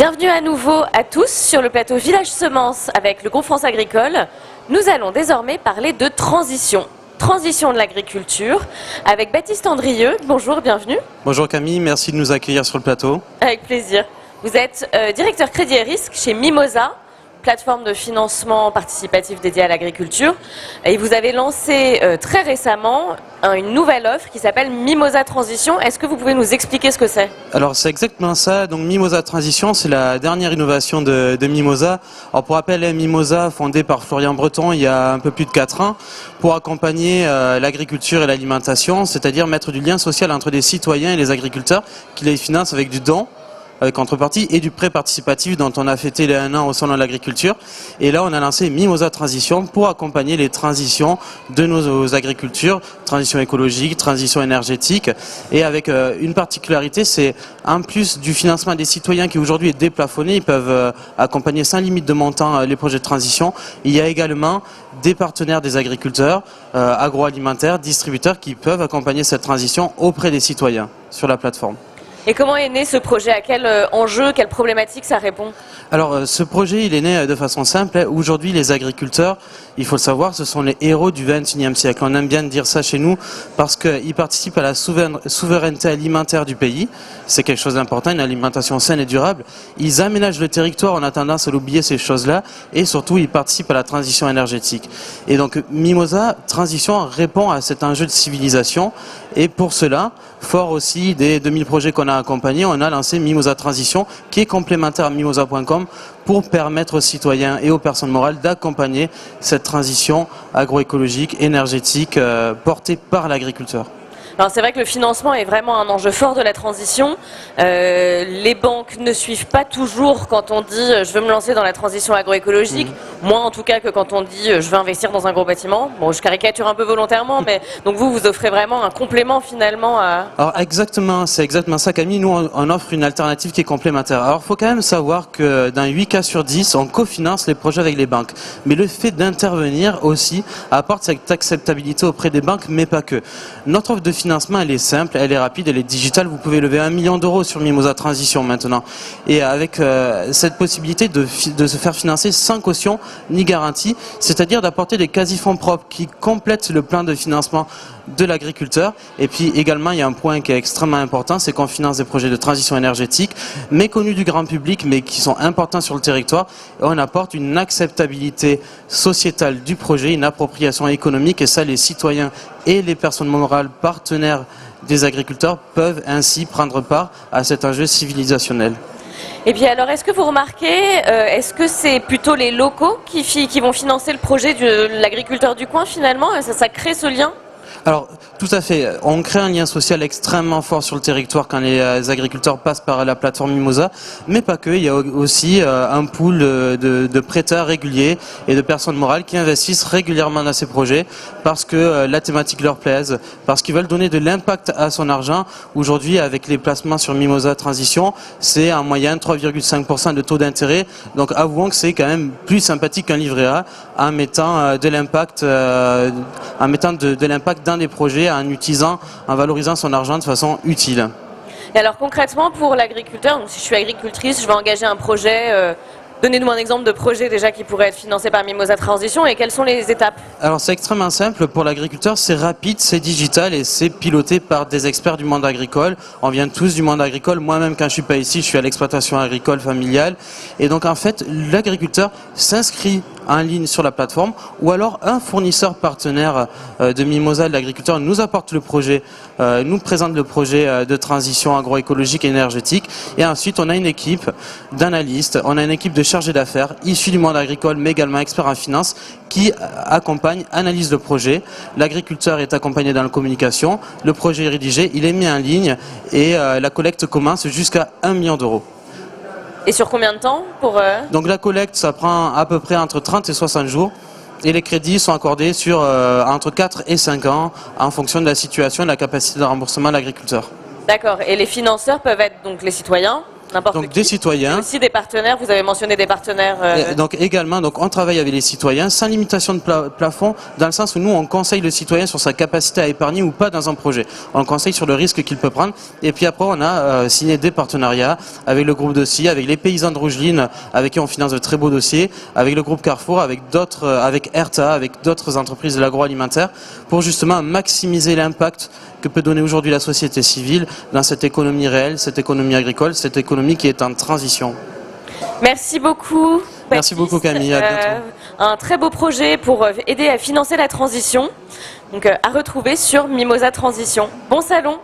Bienvenue à nouveau à tous sur le plateau Village Semences avec le groupe France Agricole. Nous allons désormais parler de transition. Transition de l'agriculture avec Baptiste Andrieux. Bonjour, bienvenue. Bonjour Camille, merci de nous accueillir sur le plateau. Avec plaisir. Vous êtes directeur crédit et risque chez Mimosa, plateforme de financement participatif dédiée à l'agriculture. Et vous avez lancé très récemment une nouvelle offre qui s'appelle Mimosa Transition. Est-ce que vous pouvez nous expliquer ce que c'est? Alors c'est exactement ça, donc Mimosa Transition, c'est la dernière innovation de Mimosa. Alors pour rappel, Mimosa, fondée par Florian Breton il y a un peu plus de 4 ans, pour accompagner l'agriculture et l'alimentation, c'est-à-dire mettre du lien social entre les citoyens et les agriculteurs qui les financent avec du don, avec contrepartie, et du prêt participatif dont on a fêté les 1 an au salon de l'agriculture. Et là, on a lancé Mimosa Transition pour accompagner les transitions de nos agricultures, transition écologique, transition énergétique. Et avec une particularité, c'est en plus du financement des citoyens qui aujourd'hui est déplafonné, ils peuvent accompagner sans limite de montant les projets de transition. Il y a également des partenaires des agriculteurs, agroalimentaires, distributeurs qui peuvent accompagner cette transition auprès des citoyens sur la plateforme. Et comment est né ce projet? À quel enjeu, quelle problématique ça répond? Alors ce projet, il est né de façon simple. Aujourd'hui, les agriculteurs, il faut le savoir, ce sont les héros du XXIe siècle. On aime bien dire ça chez nous parce qu'ils participent à la souveraineté alimentaire du pays. C'est quelque chose d'important, une alimentation saine et durable. Ils aménagent le territoire, on a tendance à l'oublier ces choses-là. Et surtout, ils participent à la transition énergétique. Et donc Mimosa Transition répond à cet enjeu de civilisation. Et pour cela, fort aussi des 2000 projets qu'on a accompagnés, on a lancé Mimosa Transition, qui est complémentaire à mimosa.com pour permettre aux citoyens et aux personnes morales d'accompagner cette transition agroécologique, énergétique, portée par l'agriculteur. Alors c'est vrai que le financement est vraiment un enjeu fort de la transition. Les banques ne suivent pas toujours quand on dit je veux me lancer dans la transition agroécologique, moins en tout cas que quand on dit je veux investir dans un gros bâtiment. Bon, je caricature un peu volontairement, mais donc vous offrez vraiment un complément finalement à... Alors exactement, c'est exactement ça Camille, nous on offre une alternative qui est complémentaire. Alors il faut quand même savoir que dans 8 cas sur 10, on cofinance les projets avec les banques. Mais le fait d'intervenir aussi apporte cette acceptabilité auprès des banques, mais pas que. Notre offre de financement, elle est simple, elle est rapide, elle est digitale. Vous pouvez lever 1 million d'euros sur Mimosa Transition maintenant. Et avec cette possibilité de se faire financer sans caution ni garantie, c'est-à-dire d'apporter des quasi-fonds propres qui complètent le plan de financement de l'agriculteur. Et puis également, il y a un point qui est extrêmement important, c'est qu'on finance des projets de transition énergétique méconnus du grand public, mais qui sont importants sur le territoire. Et on apporte une acceptabilité sociétale du projet, une appropriation économique, et ça, les citoyens et les personnes morales partenaires des agriculteurs peuvent ainsi prendre part à cet enjeu civilisationnel. Et puis alors, est-ce que vous remarquez, est-ce que c'est plutôt les locaux qui vont financer le projet de l'agriculteur du coin finalement? Ça crée ce lien? Alors, tout à fait. On crée un lien social extrêmement fort sur le territoire quand les agriculteurs passent par la plateforme Mimosa, mais pas que. Il y a aussi un pool de prêteurs réguliers et de personnes morales qui investissent régulièrement dans ces projets parce que la thématique leur plaise, parce qu'ils veulent donner de l'impact à son argent. Aujourd'hui, avec les placements sur Mimosa Transition, c'est en moyenne 3,5% de taux d'intérêt. Donc, avouons que c'est quand même plus sympathique qu'un livret A en mettant de l'impact, dans des projets, en valorisant son argent de façon utile. Et alors concrètement pour l'agriculteur, si je suis agricultrice, je vais engager un projet, donnez-nous un exemple de projet déjà qui pourrait être financé par Mimosa Transition et quelles sont les étapes? Alors c'est extrêmement simple, pour l'agriculteur c'est rapide, c'est digital et c'est piloté par des experts du monde agricole. On vient tous du monde agricole, moi-même quand je suis pas ici, je suis à l'exploitation agricole familiale. Et donc en fait l'agriculteur s'inscrit en ligne sur la plateforme ou alors un fournisseur partenaire de Mimosa, de l'agriculteur, nous apporte le projet, nous présente le projet de transition agroécologique et énergétique et ensuite on a une équipe d'analystes, on a une équipe de chargés d'affaires issus du monde agricole mais également experts en finance qui accompagne, analyse le projet. L'agriculteur est accompagné dans la communication, le projet est rédigé, il est mis en ligne et la collecte commence jusqu'à 1 million d'euros. Et sur combien de temps Donc la collecte, ça prend à peu près entre 30 et 60 jours. Et les crédits sont accordés sur entre 4 et 5 ans en fonction de la situation et de la capacité de remboursement de l'agriculteur. D'accord. Et les financeurs peuvent être donc les citoyens? N'importe Donc qui. des citoyens. Et aussi des partenaires, vous avez mentionné des partenaires. Donc également, donc on travaille avec les citoyens sans limitation de plafond, dans le sens où nous on conseille le citoyen sur sa capacité à épargner ou pas dans un projet. On le conseille sur le risque qu'il peut prendre. Et puis après, on a signé des partenariats avec le groupe Dossier, avec les paysans de Rougeline, avec qui on finance de très beaux dossiers, avec le groupe Carrefour, avec d'autres, avec Erta, avec d'autres entreprises de l'agroalimentaire, pour justement maximiser l'impact que peut donner aujourd'hui la société civile dans cette économie réelle, cette économie agricole, cette économie qui est en transition. Merci beaucoup. Merci beaucoup Camille, à bientôt. Un très beau projet pour aider à financer la transition, donc à retrouver sur Mimosa Transition. Bon salon.